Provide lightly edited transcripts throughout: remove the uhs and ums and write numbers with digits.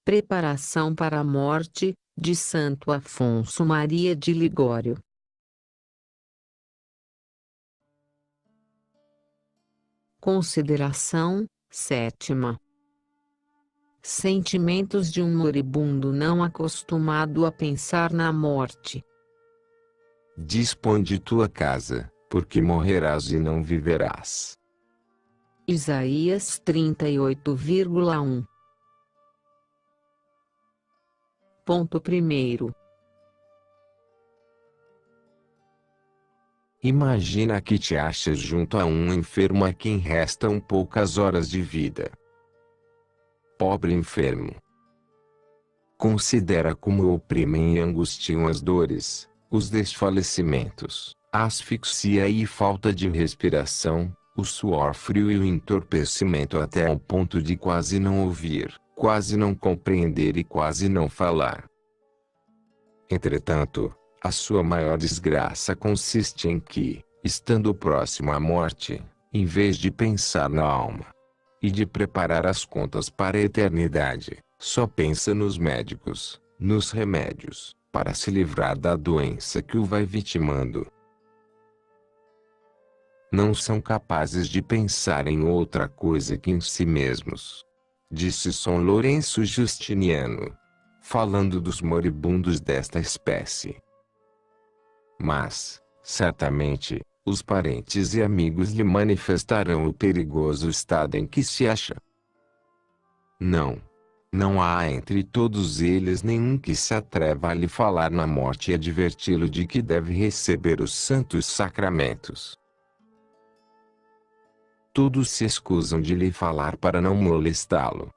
Preparação para a morte, de Santo Afonso Maria de Ligório. Consideração sétima. Sentimentos de um moribundo não acostumado a pensar na morte. Dispõe de tua casa, porque morrerás e não viverás. Isaías 38,1. Ponto 1. Imagina que te achas junto a um enfermo a quem restam poucas horas de vida. Pobre enfermo. Considera como o oprimem e angustiam as dores, os desfalecimentos, a asfixia e falta de respiração, o suor frio e o entorpecimento até ao ponto de quase não ouvir, quase não compreender e quase não falar. Entretanto, a sua maior desgraça consiste em que, estando próximo à morte, em vez de pensar na alma e de preparar as contas para a eternidade, só pensa nos médicos, nos remédios, para se livrar da doença que o vai vitimando. Não são capazes de pensar em outra coisa que em si mesmos. Disse São Lourenço Justiniano, falando dos moribundos desta espécie. Mas, certamente, os parentes e amigos lhe manifestarão o perigoso estado em que se acha. Não há entre todos eles nenhum que se atreva a lhe falar na morte e adverti-lo de que deve receber os santos sacramentos. Todos se escusam de lhe falar para não molestá-lo.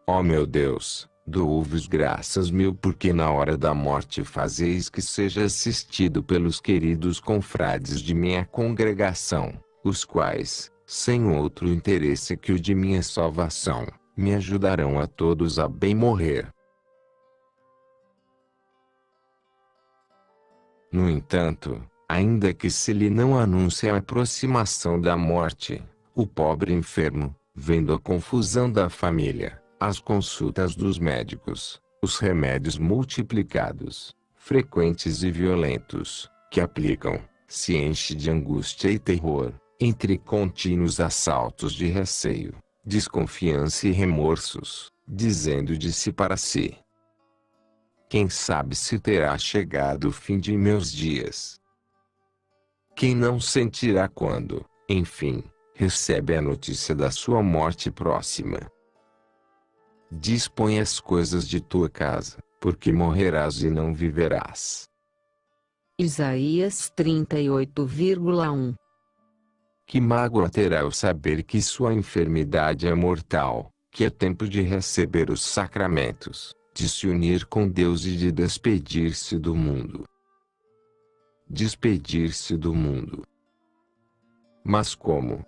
Ó meu Deus, dou-vos graças mil porque na hora da morte fazeis que seja assistido pelos queridos confrades de minha congregação, os quais, sem outro interesse que o de minha salvação, me ajudarão a todos a bem morrer. No entanto, ainda que se lhe não anuncie a aproximação da morte, o pobre enfermo, vendo a confusão da família, as consultas dos médicos, os remédios multiplicados, frequentes e violentos, que aplicam, se enche de angústia e terror, entre contínuos assaltos de receio, desconfiança e remorsos, dizendo de si para si: quem sabe se terá chegado o fim de meus dias? Quem não sentirá quando, enfim, recebe a notícia da sua morte próxima? Dispõe as coisas de tua casa, porque morrerás e não viverás. Isaías 38,1. Que mágoa terá o saber que sua enfermidade é mortal, que é tempo de receber os sacramentos, de se unir com Deus e de despedir-se do mundo. Despedir-se do mundo. Mas como?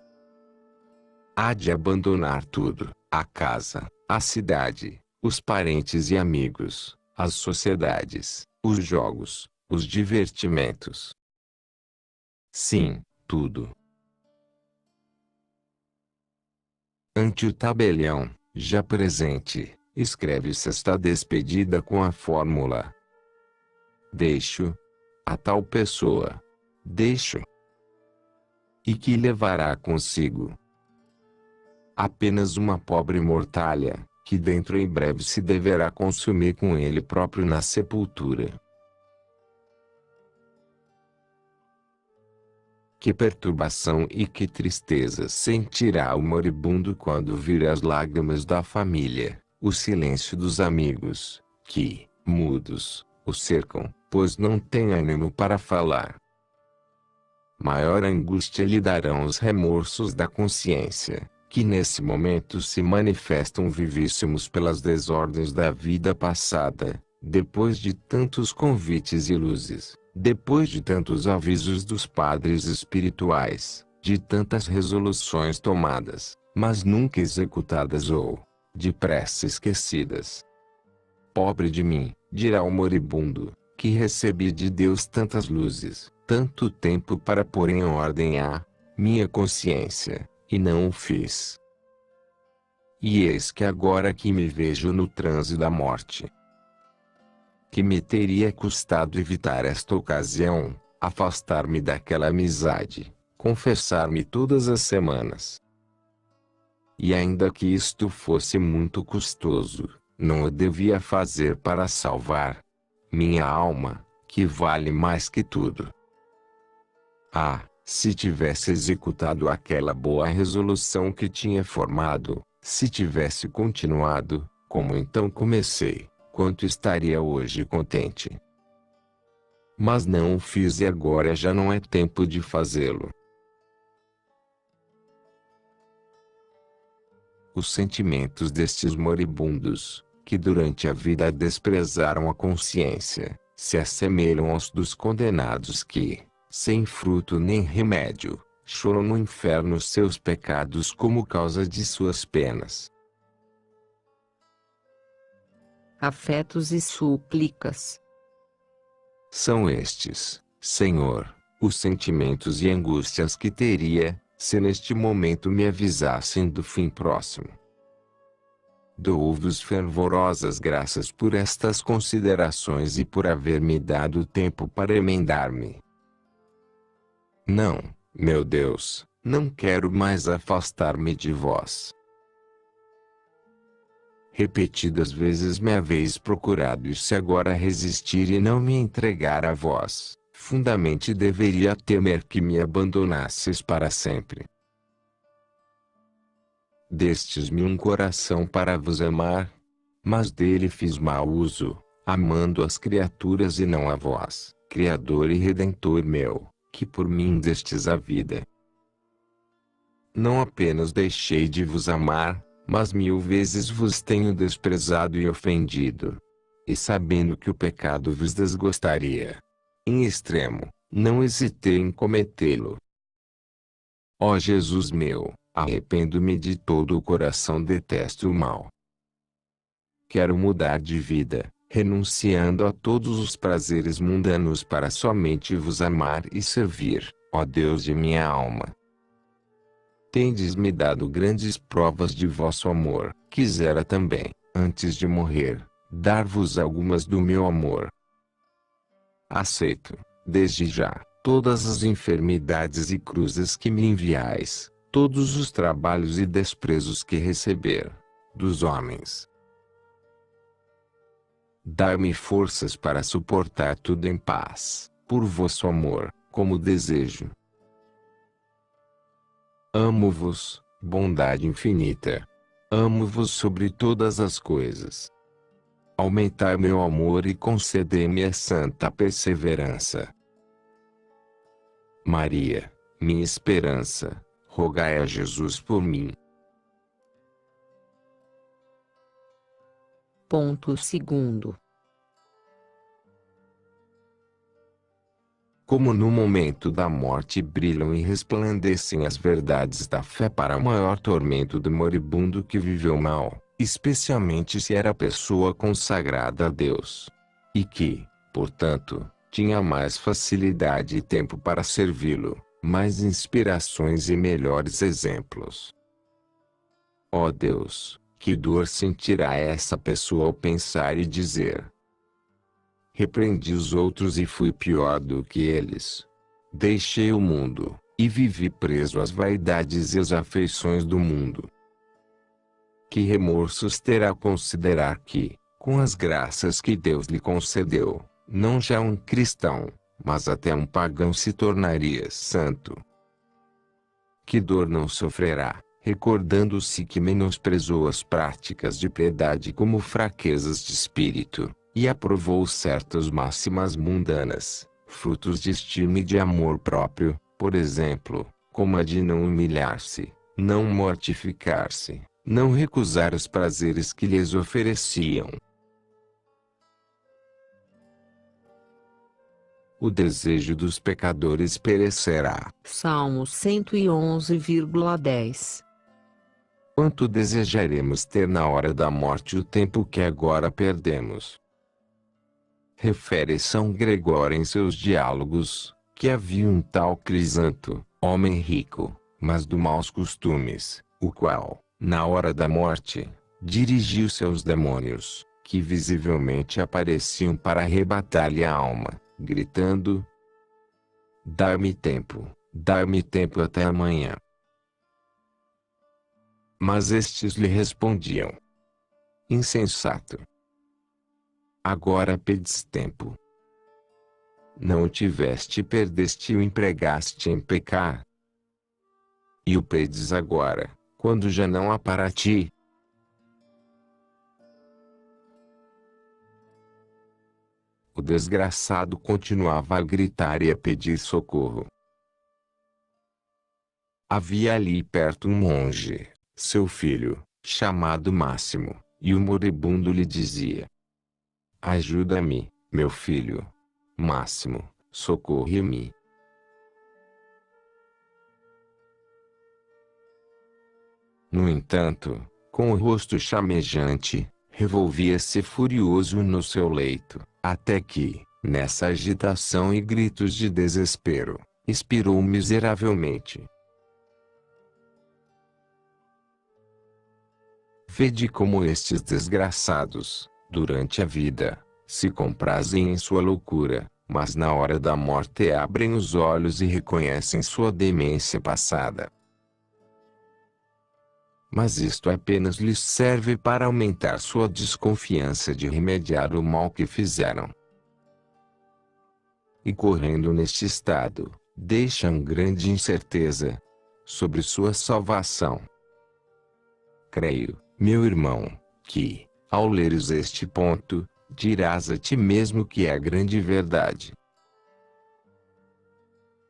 Há de abandonar tudo, a casa, a cidade, os parentes e amigos, as sociedades, os jogos, os divertimentos. Sim, tudo. Ante o tabelião, já presente, escreve-se esta despedida com a fórmula: deixo a tal pessoa. Deixo. E que levará consigo? Apenas uma pobre mortalha, que dentro em breve se deverá consumir com ele próprio na sepultura. Que perturbação e que tristeza sentirá o moribundo quando vir as lágrimas da família, o silêncio dos amigos, que, mudos, o cercam, pois não tem ânimo para falar. Maior angústia lhe darão os remorsos da consciência, que nesse momento se manifestam vivíssimos pelas desordens da vida passada, depois de tantos convites e luzes. Depois de tantos avisos dos padres espirituais, de tantas resoluções tomadas, mas nunca executadas ou, depressa esquecidas. Pobre de mim, dirá o moribundo, que recebi de Deus tantas luzes, tanto tempo para pôr em ordem a minha consciência, e não o fiz. E eis que agora que me vejo no transe da morte. Que me teria custado evitar esta ocasião, afastar-me daquela amizade, confessar-me todas as semanas. E ainda que isto fosse muito custoso, não o devia fazer para salvar minha alma, que vale mais que tudo. Ah, se tivesse executado aquela boa resolução que tinha formado, se tivesse continuado, como então comecei, quanto estaria hoje contente. Mas não o fiz e agora já não é tempo de fazê-lo. Os sentimentos destes moribundos, que durante a vida desprezaram a consciência, se assemelham aos dos condenados que, sem fruto nem remédio, choram no inferno seus pecados como causa de suas penas. Afetos e súplicas. São estes, Senhor, os sentimentos e angústias que teria, se neste momento me avisassem do fim próximo. Dou-vos fervorosas graças por estas considerações e por haver-me dado tempo para emendar-me. Não, meu Deus, não quero mais afastar-me de vós. Repetidas vezes me haveis procurado e se agora resistir e não me entregar a vós, fundamente deveria temer que me abandonasseis para sempre. Destes-me um coração para vos amar, mas dele fiz mau uso, amando as criaturas e não a vós, Criador e Redentor meu, que por mim destes a vida. Não apenas deixei de vos amar, mas 1000 vezes vos tenho desprezado e ofendido. E sabendo que o pecado vos desgostaria, em extremo, não hesitei em cometê-lo. Ó Jesus meu, arrependo-me de todo o coração, detesto o mal. Quero mudar de vida, renunciando a todos os prazeres mundanos para somente vos amar e servir, ó Deus de minha alma. Tendes-me dado grandes provas de vosso amor, quisera também, antes de morrer, dar-vos algumas do meu amor. Aceito, desde já, todas as enfermidades e cruzes que me enviais, todos os trabalhos e desprezos que receber, dos homens. Dai-me forças para suportar tudo em paz, por vosso amor, como desejo. Amo-vos, bondade infinita. Amo-vos sobre todas as coisas. Aumentai meu amor e concedei-me a santa perseverança. Maria, minha esperança, rogai a Jesus por mim. Ponto 2º. Como no momento da morte brilham e resplandecem as verdades da fé para o maior tormento do moribundo que viveu mal, especialmente se era pessoa consagrada a Deus. E que, portanto, tinha mais facilidade e tempo para servi-lo, mais inspirações e melhores exemplos. Ó Deus, que dor sentirá essa pessoa ao pensar e dizer: repreendi os outros e fui pior do que eles. Deixei o mundo, e vivi preso às vaidades e às afeições do mundo. Que remorsos terá considerar que, com as graças que Deus lhe concedeu, não já um cristão, mas até um pagão se tornaria santo. Que dor não sofrerá, recordando-se que menosprezou as práticas de piedade como fraquezas de espírito, e aprovou certas máximas mundanas, frutos de estima e de amor próprio, por exemplo, como a de não humilhar-se, não mortificar-se, não recusar os prazeres que lhes ofereciam. O desejo dos pecadores perecerá. Salmo 111,10. Quanto desejaremos ter na hora da morte o tempo que agora perdemos? Refere São Gregório em seus diálogos, que havia um tal Crisanto, homem rico, mas de maus costumes, o qual, na hora da morte, dirigiu-se aos demônios, que visivelmente apareciam para arrebatar-lhe a alma, gritando: dá-me tempo até amanhã. Mas estes lhe respondiam: insensato! Agora pedes tempo. Não o tiveste e perdeste e o empregaste em pecar. E o pedes agora, quando já não há para ti. O desgraçado continuava a gritar e a pedir socorro. Havia ali perto um monge, seu filho, chamado Máximo, e o moribundo lhe dizia: ajuda-me, meu filho. Máximo, socorre-me. No entanto, com o rosto chamejante, revolvia-se furioso no seu leito, até que, nessa agitação e gritos de desespero, expirou miseravelmente. Vede como estes desgraçados, durante a vida, se comprazem em sua loucura, mas na hora da morte abrem os olhos e reconhecem sua demência passada. Mas isto apenas lhes serve para aumentar sua desconfiança de remediar o mal que fizeram. E correndo neste estado, deixam grande incerteza sobre sua salvação. Creio, meu irmão, que, ao leres este ponto, dirás a ti mesmo que é a grande verdade.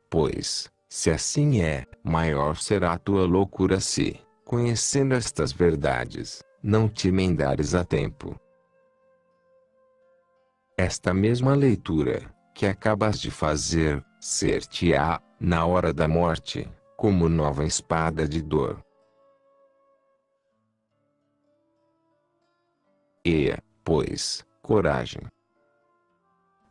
Pois, se assim é, maior será a tua loucura se, conhecendo estas verdades, não te emendares a tempo. Esta mesma leitura, que acabas de fazer, ser-te-á, na hora da morte, como nova espada de dor. E, pois, coragem.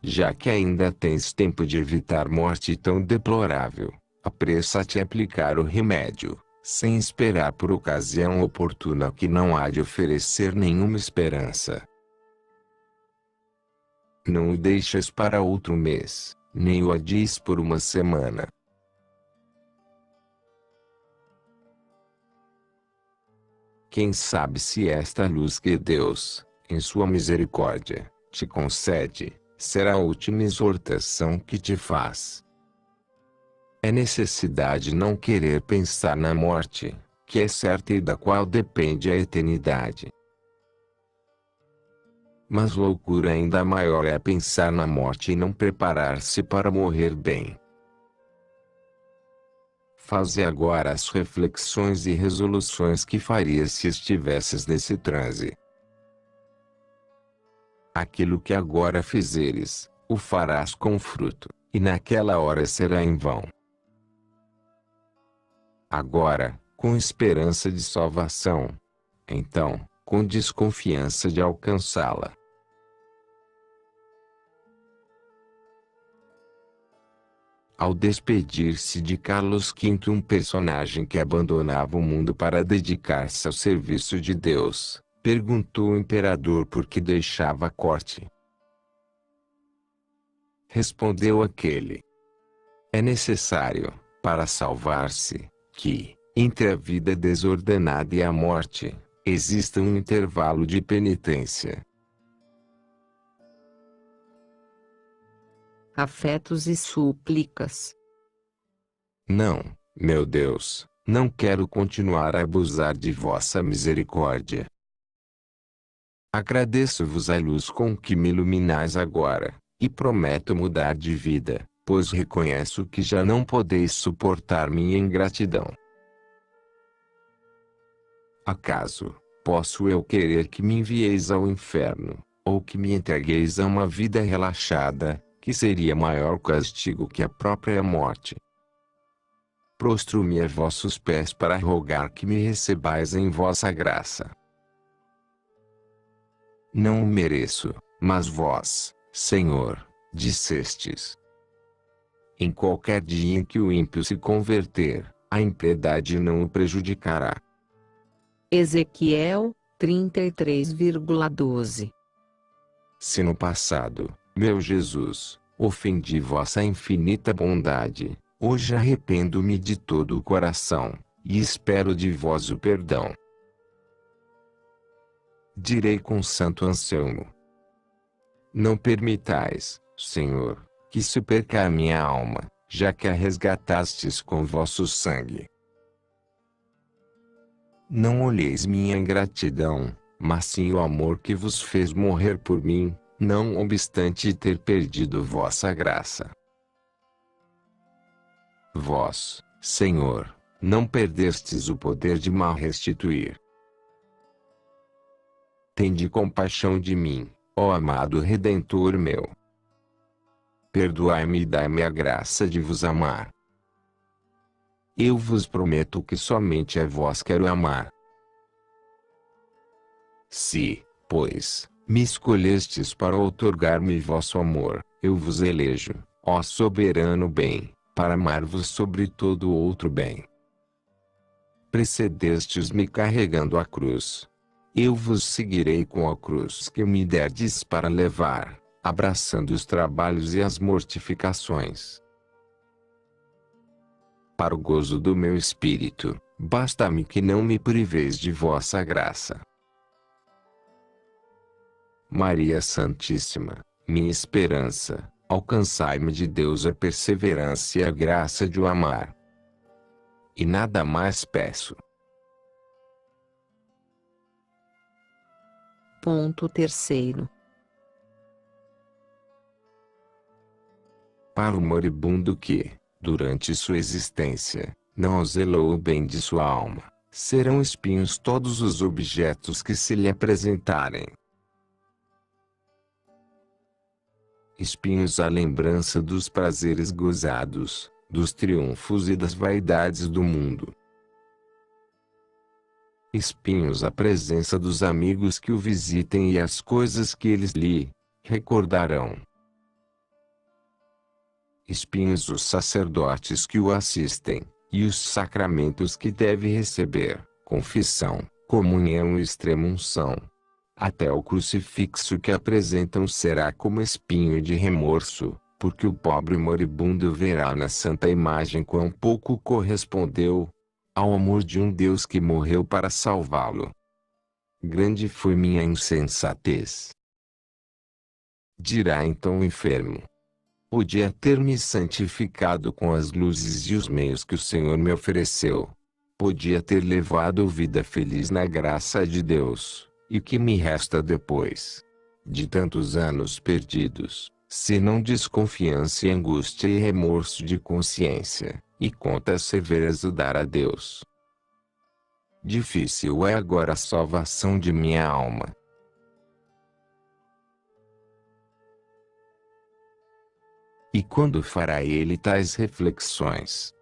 Já que ainda tens tempo de evitar morte tão deplorável, apressa-te a aplicar o remédio, sem esperar por ocasião oportuna que não há de oferecer nenhuma esperança. Não o deixes para outro mês, nem o adies por uma semana. Quem sabe se esta luz que Deus, em sua misericórdia, te concede, será a última exortação que te faz. É necessidade não querer pensar na morte, que é certa e da qual depende a eternidade. Mas loucura ainda maior é pensar na morte e não preparar-se para morrer bem. Faze agora as reflexões e resoluções que farias se estivesses nesse transe. Aquilo que agora fizeres, o farás com fruto, e naquela hora será em vão. Agora, com esperança de salvação. Então, com desconfiança de alcançá-la. Ao despedir-se de Carlos V, um personagem que abandonava o mundo para dedicar-se ao serviço de Deus, perguntou ao imperador por que deixava a corte. Respondeu aquele: é necessário, para salvar-se, que, entre a vida desordenada e a morte, exista um intervalo de penitência. Afetos e súplicas. Não, meu Deus, não quero continuar a abusar de vossa misericórdia. Agradeço-vos a luz com que me iluminais agora, e prometo mudar de vida, pois reconheço que já não podeis suportar minha ingratidão. Acaso, posso eu querer que me envieis ao inferno, ou que me entregueis a uma vida relaxada, que seria maior castigo que a própria morte? Prostro-me a vossos pés para rogar que me recebais em vossa graça. Não o mereço, mas vós, Senhor, dissestes: em qualquer dia em que o ímpio se converter, a impiedade não o prejudicará. Ezequiel 33,12. Se no passado, meu Jesus, ofendi vossa infinita bondade, hoje arrependo-me de todo o coração, e espero de vós o perdão. Direi com santo Anselmo: não permitais, Senhor, que se perca a minha alma, já que a resgatastes com vosso sangue. Não olheis minha ingratidão, mas sim o amor que vos fez morrer por mim, não obstante ter perdido vossa graça. Vós, Senhor, não perdestes o poder de mal restituir. Tende compaixão de mim, ó amado Redentor meu. Perdoai-me e dai-me a graça de vos amar. Eu vos prometo que somente a vós quero amar. Se, pois, me escolhestes para outorgar-me vosso amor, eu vos elejo, ó soberano bem, para amar-vos sobre todo outro bem. Precedestes-me carregando a cruz. Eu vos seguirei com a cruz que me derdes para levar, abraçando os trabalhos e as mortificações. Para o gozo do meu espírito, basta-me que não me priveis de vossa graça. Maria Santíssima, minha esperança, alcançai-me de Deus a perseverança e a graça de o amar. E nada mais peço. Ponto terceiro. Para o moribundo que, durante sua existência, não zelou o bem de sua alma, serão espinhos todos os objetos que se lhe apresentarem. Espinhos a lembrança dos prazeres gozados, dos triunfos e das vaidades do mundo. Espinhos a presença dos amigos que o visitem e as coisas que eles lhe recordarão. Espinhos os sacerdotes que o assistem, e os sacramentos que deve receber, confissão, comunhão e extrema-unção. Até o crucifixo que apresentam será como espinho de remorso, porque o pobre moribundo verá na santa imagem quão pouco correspondeu ao amor de um Deus que morreu para salvá-lo. Grande foi minha insensatez. Dirá então o enfermo: podia ter me santificado com as luzes e os meios que o Senhor me ofereceu. Podia ter levado vida feliz na graça de Deus, e que me resta depois de tantos anos perdidos, senão desconfiança e angústia e remorso de consciência, e contas severas o dar a Deus. Difícil é agora a salvação de minha alma. E quando fará ele tais reflexões?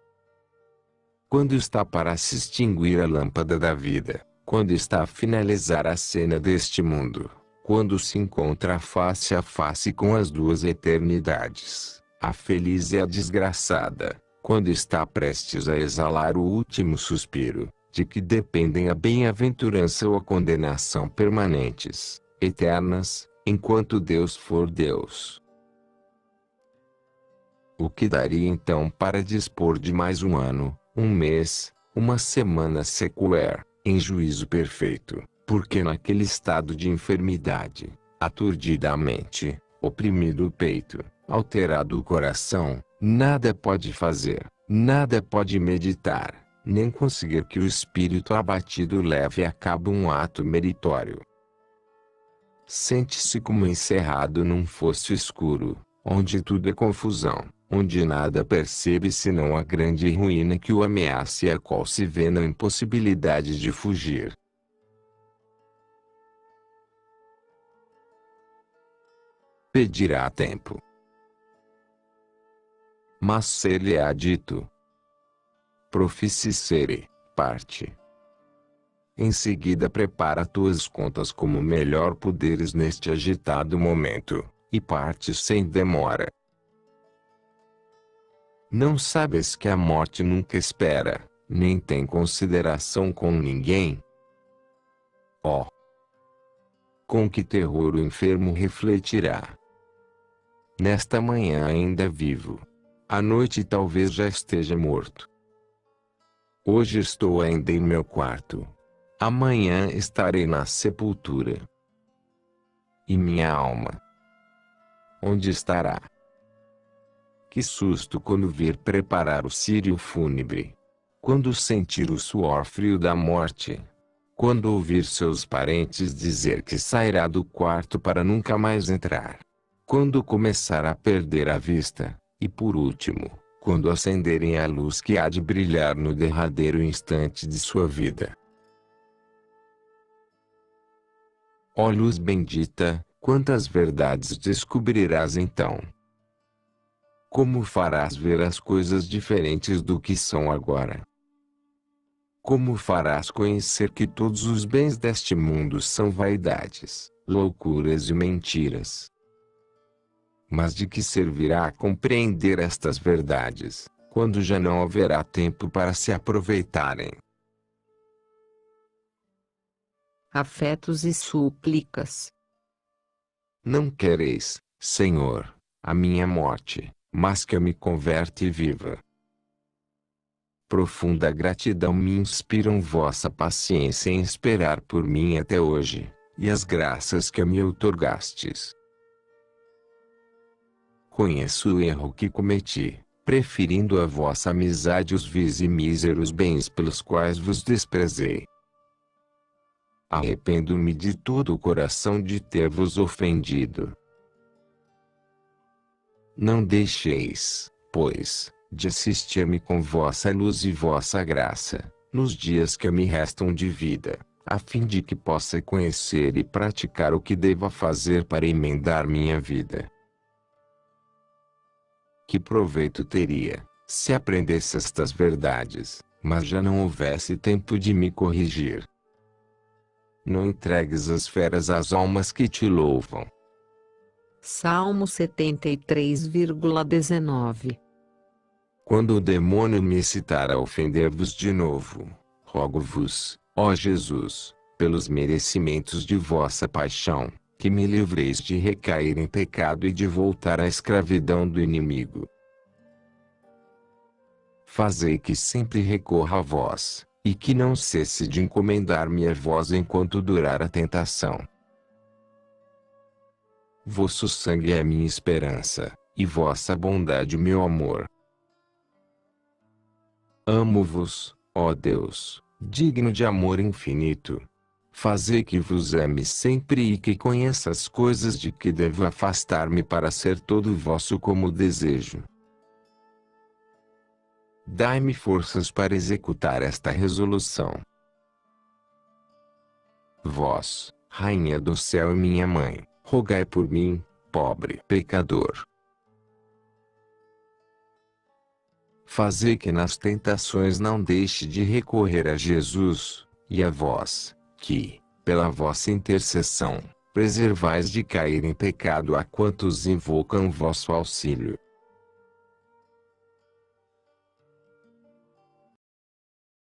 Quando está para se extinguir a lâmpada da vida, quando está a finalizar a cena deste mundo, quando se encontra face a face com as duas eternidades, a feliz e a desgraçada, quando está prestes a exalar o último suspiro, de que dependem a bem-aventurança ou a condenação permanentes, eternas, enquanto Deus for Deus. O que daria então para dispor de mais um ano, um mês, uma semana sequer, em juízo perfeito, porque naquele estado de enfermidade, aturdida a mente, oprimido o peito, alterado o coração, nada pode fazer, nada pode meditar, nem conseguir que o espírito abatido leve a cabo um ato meritório. Sente-se como encerrado num fosso escuro, onde tudo é confusão, onde nada percebe senão a grande ruína que o ameaça e a qual se vê na impossibilidade de fugir. Pedirá tempo. Mas ser-lhe-á dito: proficiscere, parte. Em seguida prepara tuas contas como melhor puderes neste agitado momento, e parte sem demora. Não sabes que a morte nunca espera, nem tem consideração com ninguém? Ó! Com que terror o enfermo refletirá. Nesta manhã ainda vivo. À noite talvez já esteja morto. Hoje estou ainda em meu quarto. Amanhã estarei na sepultura. E minha alma? Onde estará? Que susto quando vir preparar o círio fúnebre. Quando sentir o suor frio da morte. Quando ouvir seus parentes dizer que sairá do quarto para nunca mais entrar. Quando começar a perder a vista, e por último, quando acenderem a luz que há de brilhar no derradeiro instante de sua vida. Ó luz bendita, quantas verdades descobrirás então? Como farás ver as coisas diferentes do que são agora? Como farás conhecer que todos os bens deste mundo são vaidades, loucuras e mentiras? Mas de que servirá compreender estas verdades, quando já não haverá tempo para se aproveitarem? Afetos e súplicas. Não quereis, Senhor, a minha morte, mas que eu me converta e viva. Profunda gratidão me inspiram vossa paciência em esperar por mim até hoje, e as graças que me outorgastes. Conheço o erro que cometi, preferindo a vossa amizade os vis e míseros bens pelos quais vos desprezei. Arrependo-me de todo o coração de ter-vos ofendido. Não deixeis, pois, de assistir-me com vossa luz e vossa graça, nos dias que me restam de vida, a fim de que possa conhecer e praticar o que deva fazer para emendar minha vida. Que proveito teria, se aprendesse estas verdades, mas já não houvesse tempo de me corrigir? Não entregues as feras às almas que te louvam. Salmo 73,19. Quando o demônio me incitar a ofender-vos de novo, rogo-vos, ó Jesus, pelos merecimentos de vossa paixão, que me livreis de recair em pecado e de voltar à escravidão do inimigo. Fazei que sempre recorra a vós, e que não cesse de encomendar-me a vós enquanto durar a tentação. Vosso sangue é minha esperança, e vossa bondade o meu amor. Amo-vos, ó Deus, digno de amor infinito. Fazei que vos ame sempre e que conheça as coisas de que devo afastar-me para ser todo vosso como desejo. Dai-me forças para executar esta resolução. Vós, Rainha do céu e minha mãe, rogai por mim, pobre pecador. Fazei que nas tentações não deixe de recorrer a Jesus, e a vós, que, pela vossa intercessão, preservais de cair em pecado a quantos invocam vosso auxílio.